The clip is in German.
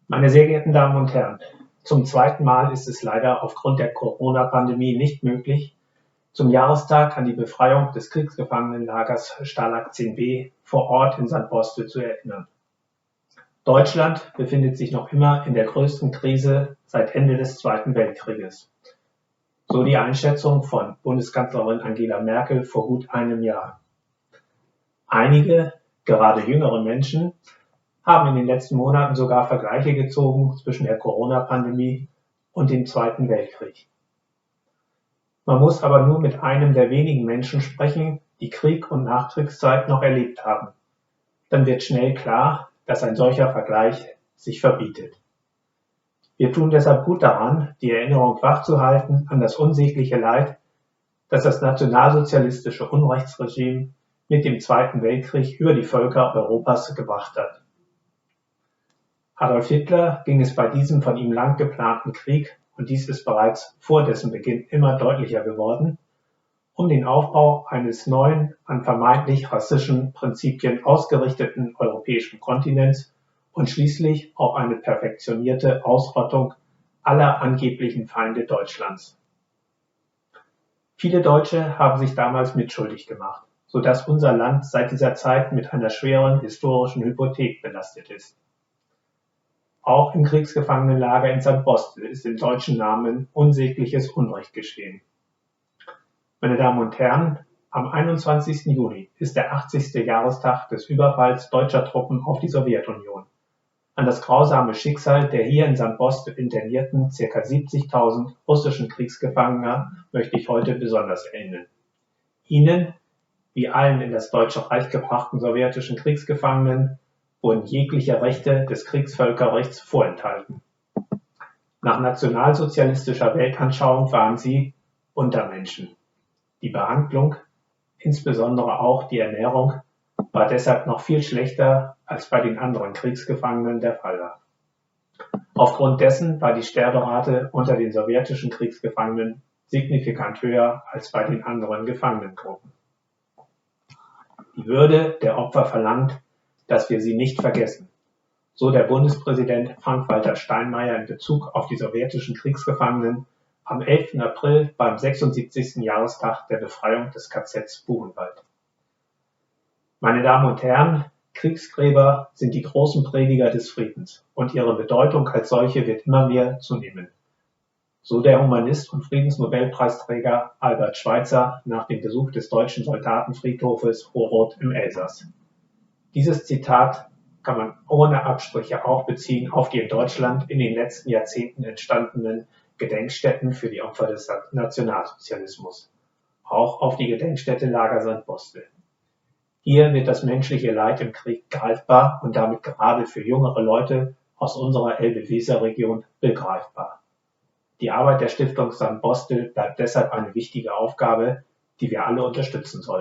Meine sehr geehrten Damen und Herren, zum zweiten Mal ist es leider aufgrund der Corona-Pandemie nicht möglich, zum Jahrestag an die Befreiung des Kriegsgefangenenlagers Stalag 10b vor Ort in Sandbostel zu erinnern. Deutschland befindet sich noch immer in der größten Krise seit Ende des Zweiten Weltkrieges. So die Einschätzung von Bundeskanzlerin Angela Merkel vor gut einem Jahr. Einige, gerade jüngere Menschen, haben in den letzten Monaten sogar Vergleiche gezogen zwischen der Corona-Pandemie und dem Zweiten Weltkrieg. Man muss aber nur mit einem der wenigen Menschen sprechen, die Krieg und Nachkriegszeit noch erlebt haben. Dann wird schnell klar, dass ein solcher Vergleich sich verbietet. Wir tun deshalb gut daran, die Erinnerung wachzuhalten an das unsägliche Leid, das das nationalsozialistische Unrechtsregime mit dem Zweiten Weltkrieg über die Völker Europas gebracht hat. Adolf Hitler ging es bei diesem von ihm lang geplanten Krieg, und dies ist bereits vor dessen Beginn immer deutlicher geworden, um den Aufbau eines neuen, an vermeintlich rassischen Prinzipien ausgerichteten europäischen Kontinents und schließlich auch eine perfektionierte Ausrottung aller angeblichen Feinde Deutschlands. Viele Deutsche haben sich damals mitschuldig gemacht, sodass unser Land seit dieser Zeit mit einer schweren historischen Hypothek belastet ist. Auch im Kriegsgefangenenlager in Sandbostel ist im deutschen Namen unsägliches Unrecht geschehen. Meine Damen und Herren, am 21. Juni ist der 80. Jahrestag des Überfalls deutscher Truppen auf die Sowjetunion. An das grausame Schicksal der hier in Sandbostel internierten ca. 70.000 russischen Kriegsgefangener möchte ich heute besonders erinnern. Ihnen, wie allen in das Deutsche Reich gebrachten sowjetischen Kriegsgefangenen, wurden jegliche Rechte des Kriegsvölkerrechts vorenthalten. Nach nationalsozialistischer Weltanschauung waren sie Untermenschen. Die Behandlung, insbesondere auch die Ernährung, war deshalb noch viel schlechter als bei den anderen Kriegsgefangenen der Fall war. Aufgrund dessen war die Sterberate unter den sowjetischen Kriegsgefangenen signifikant höher als bei den anderen Gefangenengruppen. Die Würde der Opfer verlangt, dass wir sie nicht vergessen, so der Bundespräsident Frank-Walter Steinmeier in Bezug auf die sowjetischen Kriegsgefangenen am 11. April beim 76. Jahrestag der Befreiung des KZs Buchenwald. Meine Damen und Herren, Kriegsgräber sind die großen Prediger des Friedens und ihre Bedeutung als solche wird immer mehr zunehmen. So der Humanist und Friedensnobelpreisträger Albert Schweitzer nach dem Besuch des deutschen Soldatenfriedhofes Hohroth im Elsass. Dieses Zitat kann man ohne Absprüche auch beziehen auf die in Deutschland in den letzten Jahrzehnten entstandenen Gedenkstätten für die Opfer des Nationalsozialismus, auch auf die Gedenkstätte Lager Sandbostel. Hier wird das menschliche Leid im Krieg greifbar und damit gerade für jüngere Leute aus unserer Elbe-Weser-Region begreifbar. Die Arbeit der Stiftung Sandbostel bleibt deshalb eine wichtige Aufgabe, die wir alle unterstützen sollten.